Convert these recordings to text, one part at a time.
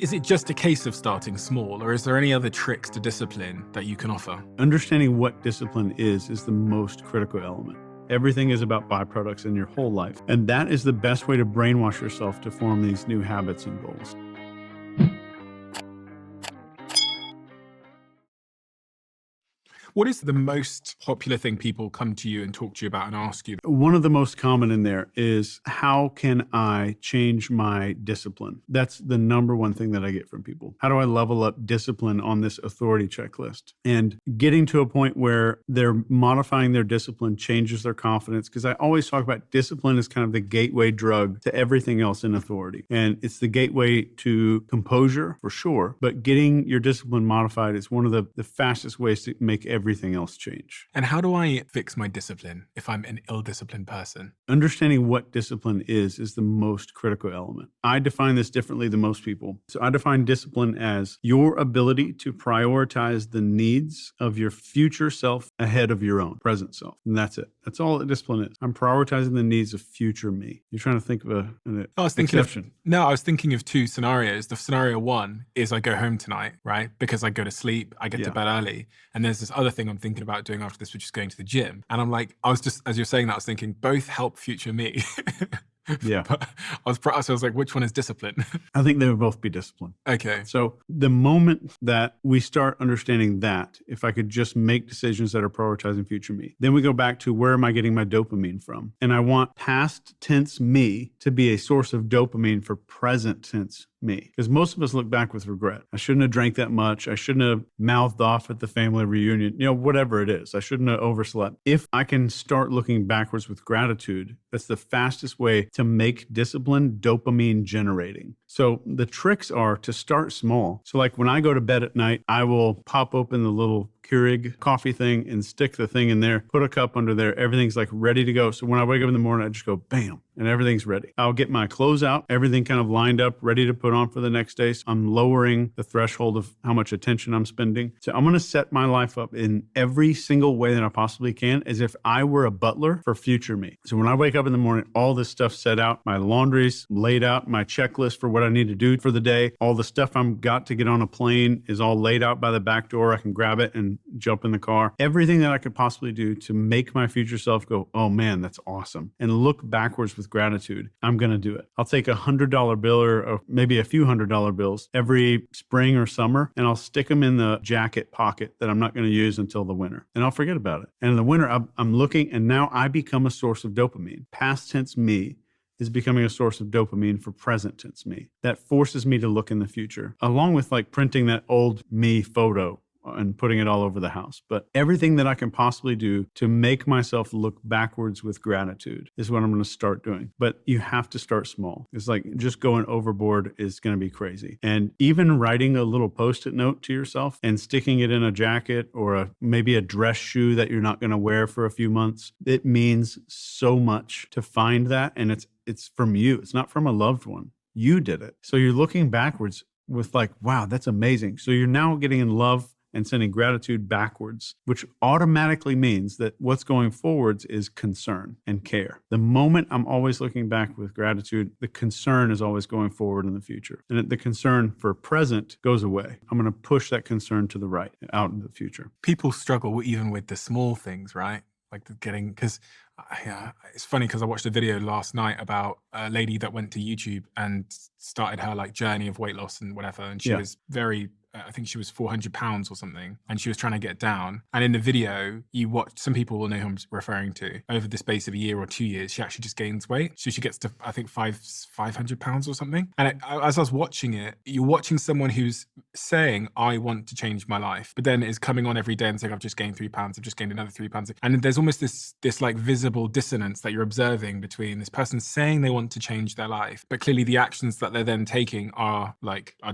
Is it just a case of starting small, or is there any other tricks to discipline that you can offer? Understanding what discipline is the most critical element. Everything is about byproducts in your whole life. And that is the best way to brainwash yourself to form these new habits and goals. What is the most popular thing people come to you and talk to you about and ask you? One of the most common in there is, how can I change my discipline? That's the number one thing that I get from people. How do I level up discipline on this authority checklist? And getting to a point where they're modifying their discipline changes their confidence. Because I always talk about discipline as kind of the gateway drug to everything else in authority. And it's the gateway to composure for sure. But getting your discipline modified is one of the fastest ways to make everything else change. And how do I fix my discipline if I'm an ill-disciplined person? Understanding what discipline is the most critical element. I define this differently than most people. So I define discipline as your ability to prioritize the needs of your future self ahead of your own present self. And that's it. That's all that discipline is. I'm prioritizing the needs of future me. You're trying to think of an exception. I was thinking of two scenarios. The scenario one is I go home tonight, right? Because I go to sleep, I get to bed early. And there's this other thing I'm thinking about doing after this, which is going to the gym. And I'm like, I was just, as you're saying that, I was thinking both help future me. Yeah. But I was like, which one is discipline? I think they would both be discipline. Okay. So the moment that we start understanding that, if I could just make decisions that are prioritizing future me, then we go back to, where am I getting my dopamine from? And I want past tense me to be a source of dopamine for present tense me. Because most of us look back with regret. I shouldn't have drank that much. I shouldn't have mouthed off at the family reunion. Whatever it is. I shouldn't have overslept. If I can start looking backwards with gratitude, that's the fastest way to make discipline dopamine generating. So the tricks are to start small. So like when I go to bed at night, I will pop open the little Keurig coffee thing and stick the thing in there, put a cup under there. Everything's like ready to go. So when I wake up in the morning, I just go bam, and everything's ready. I'll get my clothes out, everything kind of lined up, ready to put on for the next day. So I'm lowering the threshold of how much attention I'm spending. So I'm going to set my life up in every single way that I possibly can, as if I were a butler for future me. So when I wake up in the morning, all this stuff set out, my laundry's laid out, my checklist for what I need to do for the day, all the stuff I'm got to get on a plane is all laid out by the back door. I can grab it and jump in the car. Everything that I could possibly do to make my future self go, oh man, that's awesome, and look backwards with gratitude. I'm going to do it. I'll take $100 bill or maybe a few $100 bills every spring or summer, and I'll stick them in the jacket pocket that I'm not going to use until the winter, and I'll forget about it. And in the winter, I'm looking, and now I become a source of dopamine. Past tense me is becoming a source of dopamine for present tense me. That forces me to look in the future, along with like printing that old me photo and putting it all over the house. But everything that I can possibly do to make myself look backwards with gratitude is what I'm going to start doing. But you have to start small. It's like just going overboard is going to be crazy. And even writing a little Post-it note to yourself and sticking it in a jacket or maybe a dress shoe that you're not going to wear for a few months, it means so much to find that. And it's from you. It's not from a loved one. You did it. So you're looking backwards with like, wow, that's amazing. So you're now getting in love and sending gratitude backwards, which automatically means that what's going forwards is concern and care. The moment I'm always looking back with gratitude, the concern is always going forward in the future. And the concern for present goes away. I'm going to push that concern to the right, out in the future. People struggle even with the small things, right? Like because it's funny because I watched a video last night about a lady that went to YouTube and started her like journey of weight loss and whatever. And she was very, I think she was 400 pounds or something, and she was trying to get down. And in the video, you watch, some people will know who I'm referring to, over the space of a year or 2 years, she actually just gains weight. So she gets to, I think, 500 pounds or something. And as I was watching it, you're watching someone who's saying, I want to change my life, but then is coming on every day and saying, I've just gained 3 pounds, I've just gained another 3 pounds. And there's almost this like visible dissonance that you're observing between this person saying they want to change their life, but clearly the actions that they're then taking are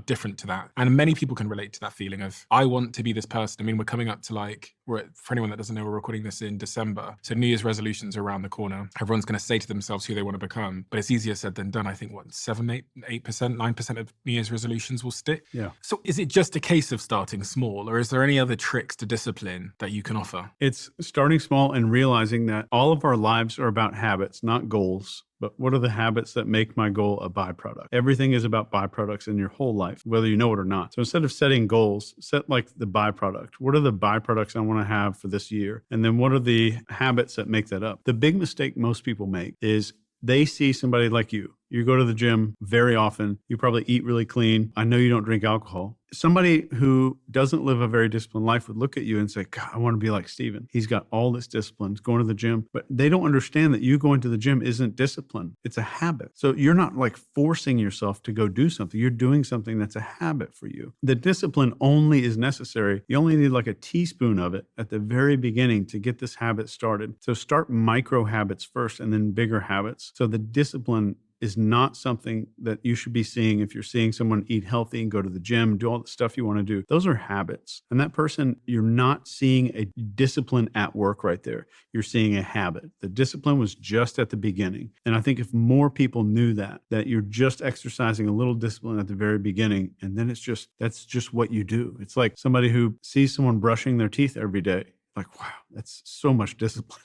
different to that. And many people can relate to that feeling of, I want to be this person. I mean, we're coming up to for anyone that doesn't know, we're recording this in December. So New Year's resolutions are around the corner. Everyone's going to say to themselves who they want to become, but it's easier said than done. I think 7%, 8%, 9% of New Year's resolutions will stick. Yeah. So is it just a case of starting small, or is there any other tricks to discipline that you can offer? It's starting small and realizing that all of our lives are about habits, not goals. But what are the habits that make my goal a byproduct? Everything is about byproducts in your whole life, whether you know it or not. So instead of setting goals, set like the byproduct. What are the byproducts I want to have for this year? And then what are the habits that make that up? The big mistake most people make is they see somebody like you. You go to the gym very often. You probably eat really clean. I know you don't drink alcohol. Somebody who doesn't live a very disciplined life would look at you and say, God, I want to be like Steven. He's got all this discipline. He's going to the gym. But they don't understand that you going to the gym isn't discipline. It's a habit. So you're not like forcing yourself to go do something. You're doing something that's a habit for you. The discipline only is necessary. You only need like a teaspoon of it at the very beginning to get this habit started. So start micro habits first and then bigger habits. So the discipline is not something that you should be seeing if you're seeing someone eat healthy and go to the gym, do all the stuff you want to do. Those are habits. And that person, you're not seeing a discipline at work right there. You're seeing a habit. The discipline was just at the beginning. And I think if more people knew that you're just exercising a little discipline at the very beginning, and then that's just what you do. It's like somebody who sees someone brushing their teeth every day. Like, wow, that's so much discipline.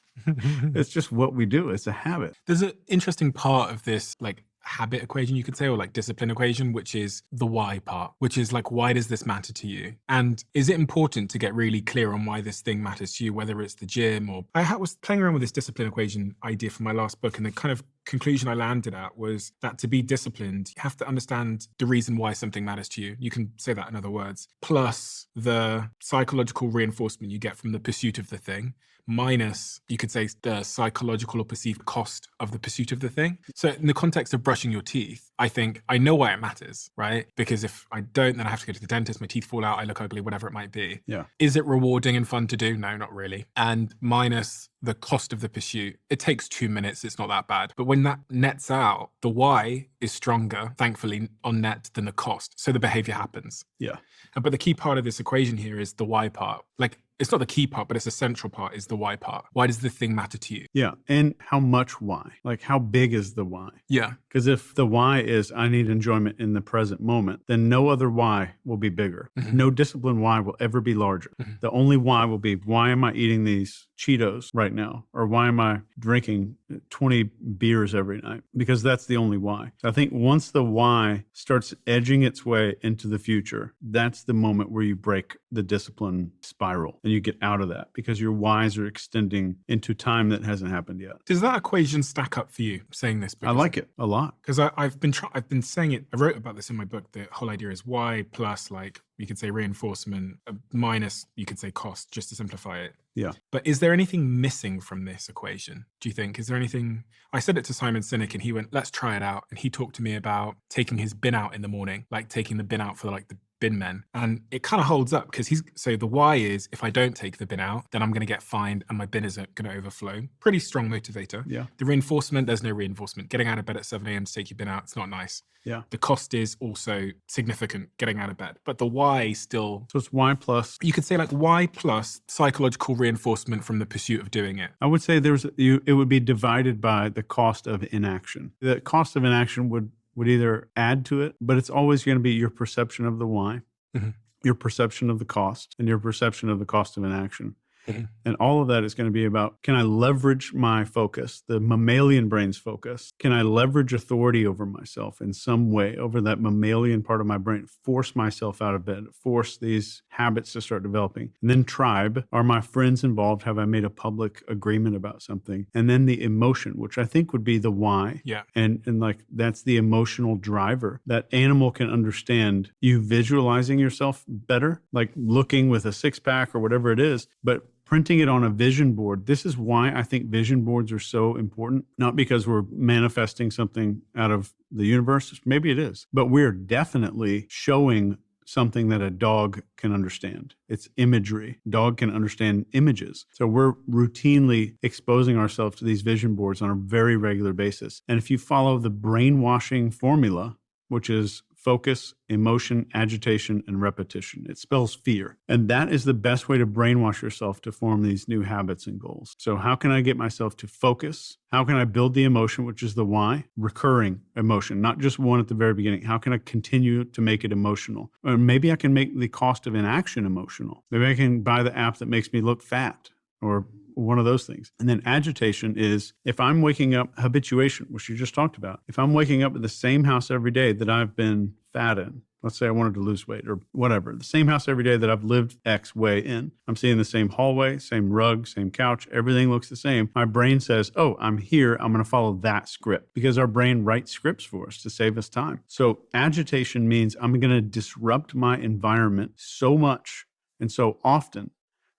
It's just what we do. It's a habit. There's an interesting part of this, like habit equation, you could say, or like discipline equation, which is the why part, which is like, why does this matter to you? And is it important to get really clear on why this thing matters to you, whether it's the gym or... I was playing around with this discipline equation idea for my last book, and the kind of conclusion I landed at was that to be disciplined, you have to understand the reason why something matters to you. You can say that in other words, plus the psychological reinforcement you get from the pursuit of the thing, minus, you could say, the psychological or perceived cost of the pursuit of the thing. So in the context of brushing your teeth, I think I know why it matters, right? Because if I don't, then I have to go to the dentist, my teeth fall out, I look ugly, whatever it might be. Yeah. Is it rewarding and fun to do? No, not really. And minus the cost of the pursuit. It takes 2 minutes. It's not that bad. But when that nets out, the why is stronger, thankfully, on net than the cost. So the behavior happens. Yeah. But the key part of this equation here is the why part. Like, it's not the key part, but it's a central part, is the why part. Why does the thing matter to you? Yeah. And how much why? Like, how big is the why? Yeah. Because if the why is I need enjoyment in the present moment, then no other why will be bigger. Mm-hmm. No discipline why will ever be larger. Mm-hmm. The only why will be, why am I eating these Cheetos right now? Or why am I drinking 20 beers every night? Because that's the only why. I think once the why starts edging its way into the future, that's the moment where you break the discipline spiral and you get out of that, because your whys are extending into time that hasn't happened yet. Does that equation stack up for you, saying this? I like it a lot. Because I've been saying it. I wrote about this in my book. The whole idea is why plus, like, you could say reinforcement, minus, you could say cost, just to simplify it. Yeah. But is there anything missing from this equation, do you think? Is there anything... I said it to Simon Sinek and he went, let's try it out. And he talked to me about taking his bin out in the morning, like taking the bin out for like the bin men. And it kind of holds up, because so the why is, if I don't take the bin out, then I'm going to get fined and my bin is going to overflow. Pretty strong motivator. Yeah. The reinforcement, there's no reinforcement. Getting out of bed at 7 a.m. to take your bin out, it's not nice. Yeah. The cost is also significant, getting out of bed. But the why still... So it's why plus... You could say like why plus psychological reinforcement from the pursuit of doing it. I would say it would be divided by the cost of inaction. The cost of inaction would either add to it, but it's always going to be your perception of the why, mm-hmm. your perception of the cost, and your perception of the cost of inaction. Mm-hmm. And all of that is going to be about, can I leverage my focus, the mammalian brain's focus? Can I leverage authority over myself in some way, over that mammalian part of my brain, force myself out of bed, force these habits to start developing? And then tribe, are my friends involved? Have I made a public agreement about something? And then the emotion, which I think would be the why. Yeah. And like, that's the emotional driver. That animal can understand you visualizing yourself better, like looking with a six pack or whatever it is, but printing it on a vision board. This is why I think vision boards are so important, not because we're manifesting something out of the universe. Maybe it is, but we're definitely showing something that a dog can understand. It's imagery. Dog can understand images. So we're routinely exposing ourselves to these vision boards on a very regular basis. And if you follow the brainwashing formula, which is focus, emotion, agitation, and repetition. It spells fear. And that is the best way to brainwash yourself to form these new habits and goals. So how can I get myself to focus? How can I build the emotion, which is the why? Recurring emotion, not just one at the very beginning. How can I continue to make it emotional? Or maybe I can make the cost of inaction emotional. Maybe I can buy the app that makes me look fat, or one of those things. And then agitation is if I'm waking up, habituation, which you just talked about. If I'm waking up at the same house every day that I've been fat in, let's say I wanted to lose weight or whatever, the same house every day that I've lived X way in. I'm seeing the same hallway, same rug, same couch. Everything looks the same. My brain says, oh, I'm here. I'm going to follow that script because our brain writes scripts for us to save us time. So agitation means I'm going to disrupt my environment so much and so often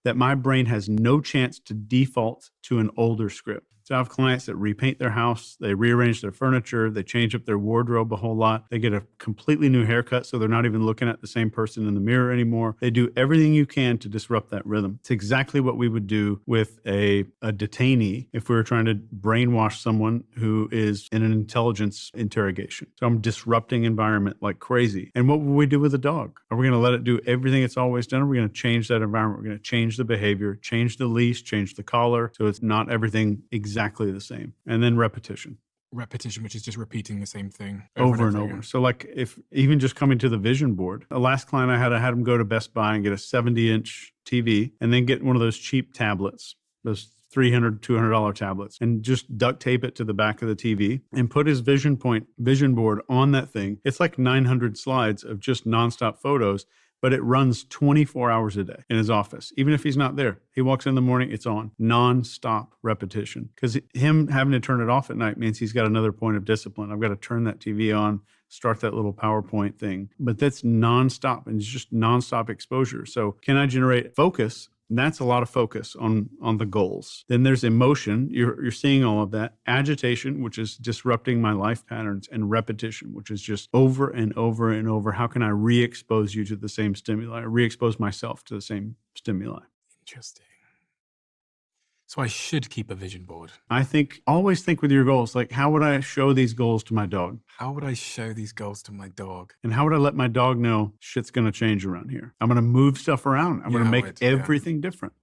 that my brain has no chance to default to an older script. So I have clients that repaint their house, they rearrange their furniture, they change up their wardrobe a whole lot. They get a completely new haircut so they're not even looking at the same person in the mirror anymore. They do everything you can to disrupt that rhythm. It's exactly what we would do with a detainee if we were trying to brainwash someone who is in an intelligence interrogation. So I'm disrupting environment like crazy. And what will we do with a dog? Are we going to let it do everything it's always done? Or are we going to change that environment? We're going to change the behavior, change the leash, change the collar so it's not everything exactly the same. And then repetition. Repetition, which is just repeating the same thing over and over. So like if even just coming to the vision board, the last client I had him go to Best Buy and get a 70-inch TV and then get one of those cheap tablets, those $300, $200 tablets, and just duct tape it to the back of the TV and put his vision board on that thing. It's like 900 slides of just nonstop photos, but it runs 24 hours a day in his office. Even if he's not there, he walks in the morning, it's on. Nonstop repetition. Because him having to turn it off at night means he's got another point of discipline. I've got to turn that TV on, start that little PowerPoint thing. But that's nonstop, and it's just nonstop exposure. So can I generate focus? That's a lot of focus on the goals. Then there's emotion. You're seeing all of that. Agitation, which is disrupting my life patterns, and repetition, which is just over and over and over. How can I re-expose you to the same stimuli, or re-expose myself to the same stimuli? Interesting. So I should keep a vision board. I think always think with your goals, like how would I show these goals to my dog? How would I show these goals to my dog? And how would I let my dog know shit's going to change around here? I'm going to move stuff around. I'm going to make everything different.